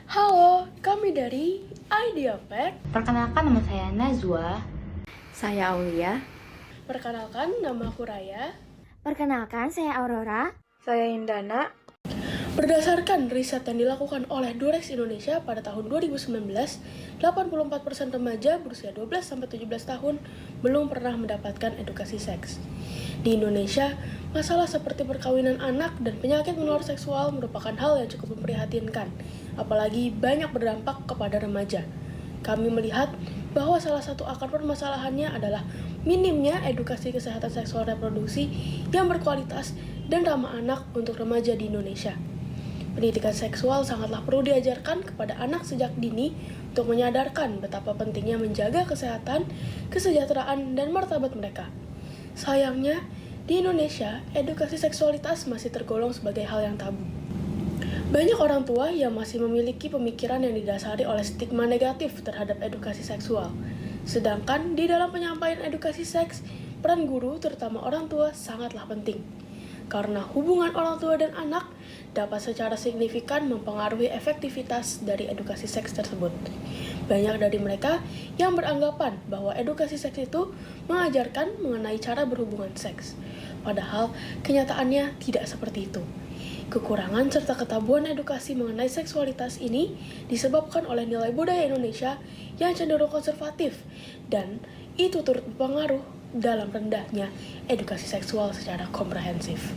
Halo, kami dari IdeaPack. Perkenalkan, nama saya Nazwa. Saya Aulia. Perkenalkan, nama aku Raya. Perkenalkan, saya Aurora. Saya Indana. Berdasarkan riset yang dilakukan oleh Durex Indonesia pada tahun 2019, 84% remaja berusia 12-17 tahun belum pernah mendapatkan edukasi seks. Di Indonesia, masalah seperti perkawinan anak dan penyakit menular seksual merupakan hal yang cukup memprihatinkan, apalagi banyak berdampak kepada remaja. Kami melihat bahwa salah satu akar permasalahannya adalah minimnya edukasi kesehatan seksual reproduksi yang berkualitas dan ramah anak untuk remaja di Indonesia. Pendidikan seksual sangatlah perlu diajarkan kepada anak sejak dini untuk menyadarkan betapa pentingnya menjaga kesehatan, kesejahteraan, dan martabat mereka. Sayangnya, di Indonesia, edukasi seksualitas masih tergolong sebagai hal yang tabu. Banyak orang tua yang masih memiliki pemikiran yang didasari oleh stigma negatif terhadap edukasi seksual. Sedangkan di dalam penyampaian edukasi seks, peran guru, terutama orang tua, sangatlah penting. Karena hubungan orang tua dan anak dapat secara signifikan mempengaruhi efektivitas dari edukasi seks tersebut. Banyak dari mereka yang beranggapan bahwa edukasi seks itu mengajarkan mengenai cara berhubungan seks. Padahal kenyataannya tidak seperti itu. Kekurangan serta ketabuhan edukasi mengenai seksualitas ini disebabkan oleh nilai budaya Indonesia yang cenderung konservatif, dan itu turut berpengaruh dalam rendahnya edukasi seksual secara komprehensif.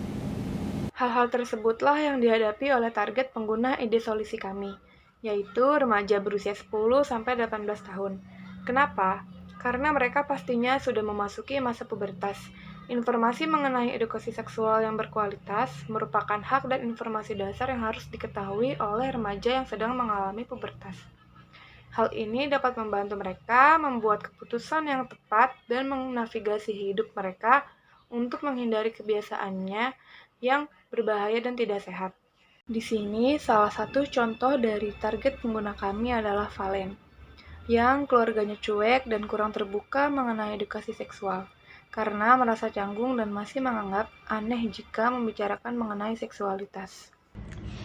Hal-hal tersebutlah yang dihadapi oleh target pengguna ide solusi kami, yaitu remaja berusia 10-18 tahun. Kenapa? Karena mereka pastinya sudah memasuki masa pubertas. Informasi mengenai edukasi seksual yang berkualitas merupakan hak dan informasi dasar yang harus diketahui oleh remaja yang sedang mengalami pubertas. Hal ini dapat membantu mereka membuat keputusan yang tepat dan menavigasi hidup mereka untuk menghindari kebiasaannya yang berbahaya dan tidak sehat. Di sini, salah satu contoh dari target pengguna kami adalah Valen, yang keluarganya cuek dan kurang terbuka mengenai edukasi seksual, karena merasa canggung dan masih menganggap aneh jika membicarakan mengenai seksualitas.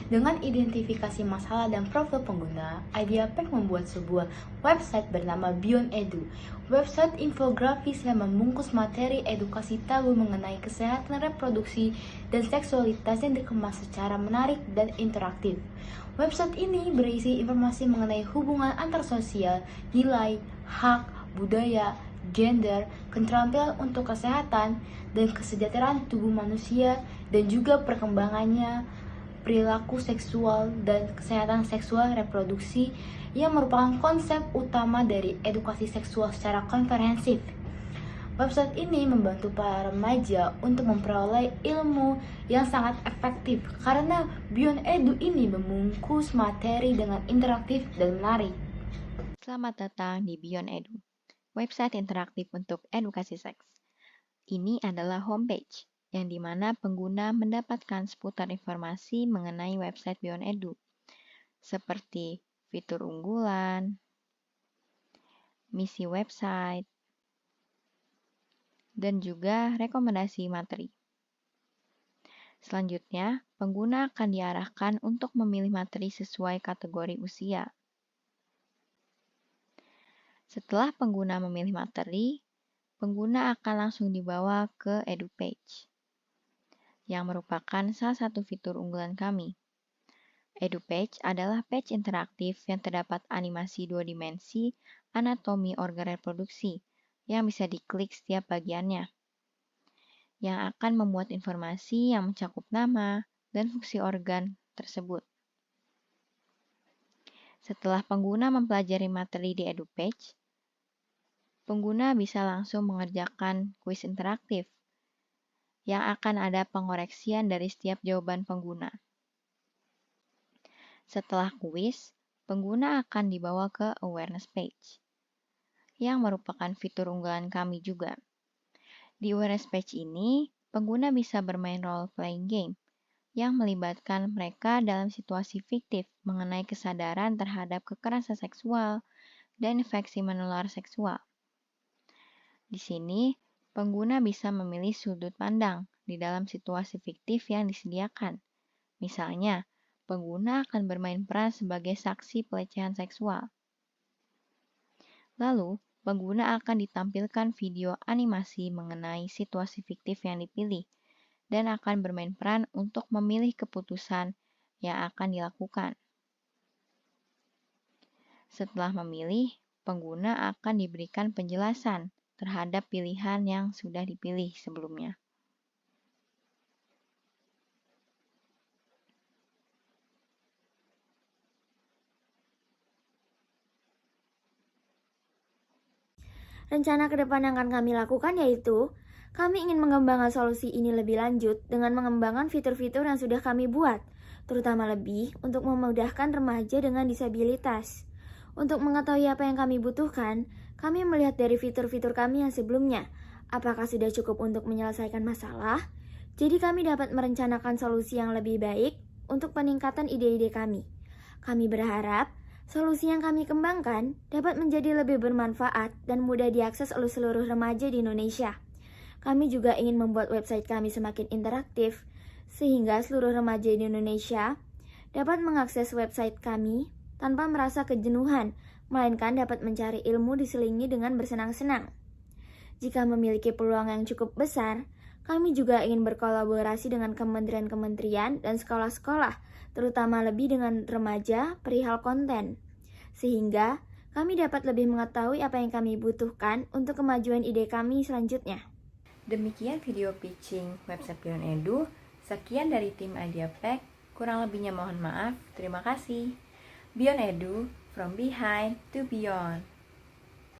Dengan identifikasi masalah dan profil pengguna, IdeaPack membuat sebuah website bernama Beyond Edu. Website infografis yang membungkus materi edukasi tabu mengenai kesehatan reproduksi dan seksualitas yang dikemas secara menarik dan interaktif. Website ini berisi informasi mengenai hubungan antar sosial, nilai, hak, budaya, gender, keterampilan untuk kesehatan dan kesejahteraan tubuh manusia, dan juga perkembangannya, perilaku seksual, dan kesehatan seksual reproduksi yang merupakan konsep utama dari edukasi seksual secara komprehensif. Website ini membantu para remaja untuk memperoleh ilmu yang sangat efektif karena Beyond Edu ini membungkus materi dengan interaktif dan menarik. Selamat datang di Beyond Edu, website interaktif untuk edukasi seks. Ini adalah homepage, yang dimana pengguna mendapatkan seputar informasi mengenai website Beyond Edu, seperti fitur unggulan, misi website, dan juga rekomendasi materi. Selanjutnya, pengguna akan diarahkan untuk memilih materi sesuai kategori usia. Setelah pengguna memilih materi, pengguna akan langsung dibawa ke EduPage, yang merupakan salah satu fitur unggulan kami. EduPage adalah page interaktif yang terdapat animasi 2 dimensi anatomi organ reproduksi yang bisa diklik setiap bagiannya, yang akan memuat informasi yang mencakup nama dan fungsi organ tersebut. Setelah pengguna mempelajari materi di EduPage, pengguna bisa langsung mengerjakan kuis interaktif yang akan ada pengoreksian dari setiap jawaban pengguna. Setelah kuis, pengguna akan dibawa ke awareness page, yang merupakan fitur unggulan kami juga. Di awareness page ini, pengguna bisa bermain role-playing game yang melibatkan mereka dalam situasi fiktif mengenai kesadaran terhadap kekerasan seksual dan infeksi menular seksual. Di sini, pengguna bisa memilih sudut pandang di dalam situasi fiktif yang disediakan. Misalnya, pengguna akan bermain peran sebagai saksi pelecehan seksual. Lalu, pengguna akan ditampilkan video animasi mengenai situasi fiktif yang dipilih dan akan bermain peran untuk memilih keputusan yang akan dilakukan. Setelah memilih, pengguna akan diberikan penjelasan terhadap pilihan yang sudah dipilih sebelumnya. Rencana ke depan yang akan kami lakukan yaitu, kami ingin mengembangkan solusi ini lebih lanjut dengan mengembangkan fitur-fitur yang sudah kami buat, terutama lebih untuk memudahkan remaja dengan disabilitas. Untuk mengetahui apa yang kami butuhkan, kami melihat dari fitur-fitur kami yang sebelumnya, apakah sudah cukup untuk menyelesaikan masalah. Jadi kami dapat merencanakan solusi yang lebih baik untuk peningkatan ide-ide kami. Kami berharap solusi yang kami kembangkan dapat menjadi lebih bermanfaat dan mudah diakses oleh seluruh remaja di Indonesia. Kami juga ingin membuat website kami semakin interaktif, sehingga seluruh remaja di Indonesia dapat mengakses website kami tanpa merasa kejenuhan, melainkan dapat mencari ilmu diselingi dengan bersenang-senang. Jika memiliki peluang yang cukup besar, kami juga ingin berkolaborasi dengan kementerian-kementerian dan sekolah-sekolah, terutama lebih dengan remaja perihal konten, sehingga kami dapat lebih mengetahui apa yang kami butuhkan untuk kemajuan ide kami selanjutnya. Demikian video pitching website Beyond Edu. Sekian dari tim IdeaPack. Kurang lebihnya mohon maaf. Terima kasih. Beyond Edu, from behind to beyond.